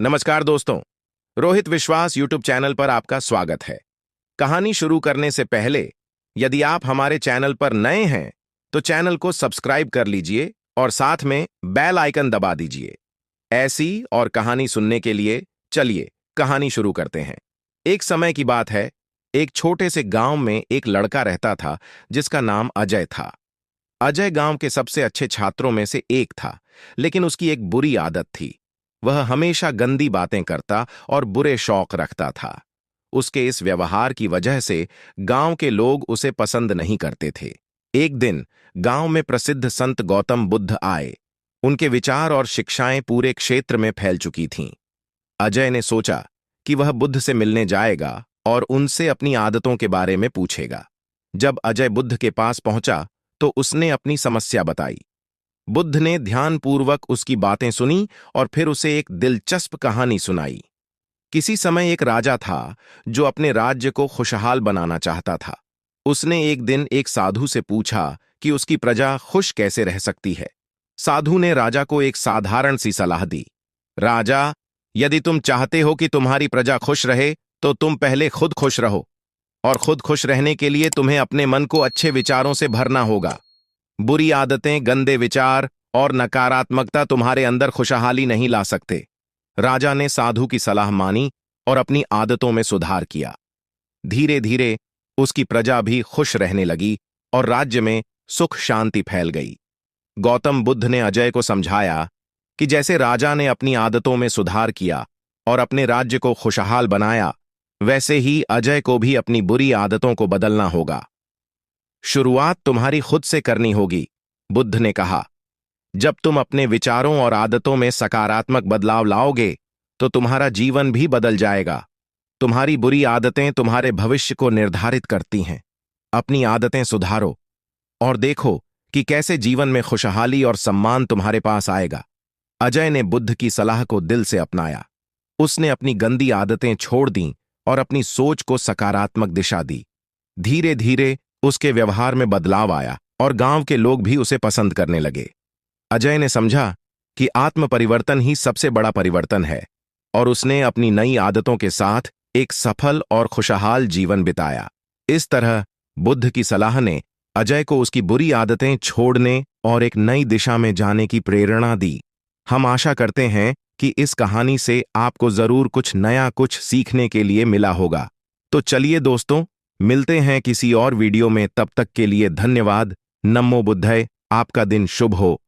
नमस्कार दोस्तों। रोहित विश्वास यूट्यूब चैनल पर आपका स्वागत है। कहानी शुरू करने से पहले यदि आप हमारे चैनल पर नए हैं तो चैनल को सब्सक्राइब कर लीजिए और साथ में बेल आइकन दबा दीजिए ऐसी और कहानी सुनने के लिए। चलिए कहानी शुरू करते हैं। एक समय की बात है। एक छोटे से गांव में एक लड़का रहता था जिसका नाम अजय था। अजय गांव के सबसे अच्छे छात्रों में से एक था, लेकिन उसकी एक बुरी आदत थी। वह हमेशा गंदी बातें करता और बुरे शौक रखता था। उसके इस व्यवहार की वजह से गांव के लोग उसे पसंद नहीं करते थे। एक दिन गांव में प्रसिद्ध संत गौतम बुद्ध आए। उनके विचार और शिक्षाएं पूरे क्षेत्र में फैल चुकी थीं। अजय ने सोचा कि वह बुद्ध से मिलने जाएगा और उनसे अपनी आदतों के बारे में पूछेगा। जब अजय बुद्ध के पास पहुंचा तो उसने अपनी समस्या बताई। बुद्ध ने ध्यानपूर्वक उसकी बातें सुनी और फिर उसे एक दिलचस्प कहानी सुनाई। किसी समय एक राजा था जो अपने राज्य को खुशहाल बनाना चाहता था। उसने एक दिन एक साधु से पूछा कि उसकी प्रजा खुश कैसे रह सकती है। साधु ने राजा को एक साधारण सी सलाह दी। राजा, यदि तुम चाहते हो कि तुम्हारी प्रजा खुश रहे तो तुम पहले खुद खुश रहो, और खुद खुश रहने के लिए तुम्हें अपने मन को अच्छे विचारों से भरना होगा। बुरी आदतें, गंदे विचार और नकारात्मकता तुम्हारे अंदर खुशहाली नहीं ला सकते। राजा ने साधु की सलाह मानी और अपनी आदतों में सुधार किया। धीरे धीरे उसकी प्रजा भी खुश रहने लगी और राज्य में सुख शांति फैल गई। गौतम बुद्ध ने अजय को समझाया कि जैसे राजा ने अपनी आदतों में सुधार किया और अपने राज्य को खुशहाल बनाया, वैसे ही अजय को भी अपनी बुरी आदतों को बदलना होगा। शुरुआत तुम्हारी खुद से करनी होगी, बुद्ध ने कहा। जब तुम अपने विचारों और आदतों में सकारात्मक बदलाव लाओगे तो तुम्हारा जीवन भी बदल जाएगा। तुम्हारी बुरी आदतें तुम्हारे भविष्य को निर्धारित करती हैं। अपनी आदतें सुधारो और देखो कि कैसे जीवन में खुशहाली और सम्मान तुम्हारे पास आएगा। अजय ने बुद्ध की सलाह को दिल से अपनाया। उसने अपनी गंदी आदतें छोड़ दीं और अपनी सोच को सकारात्मक दिशा दी। धीरे धीरे उसके व्यवहार में बदलाव आया और गांव के लोग भी उसे पसंद करने लगे। अजय ने समझा कि आत्म परिवर्तन ही सबसे बड़ा परिवर्तन है और उसने अपनी नई आदतों के साथ एक सफल और खुशहाल जीवन बिताया। इस तरह बुद्ध की सलाह ने अजय को उसकी बुरी आदतें छोड़ने और एक नई दिशा में जाने की प्रेरणा दी। हम आशा करते हैं कि इस कहानी से आपको जरूर कुछ नया, कुछ सीखने के लिए मिला होगा। तो चलिए दोस्तों, मिलते हैं किसी और वीडियो में। तब तक के लिए धन्यवाद। नमो बुद्धाय। आपका दिन शुभ हो।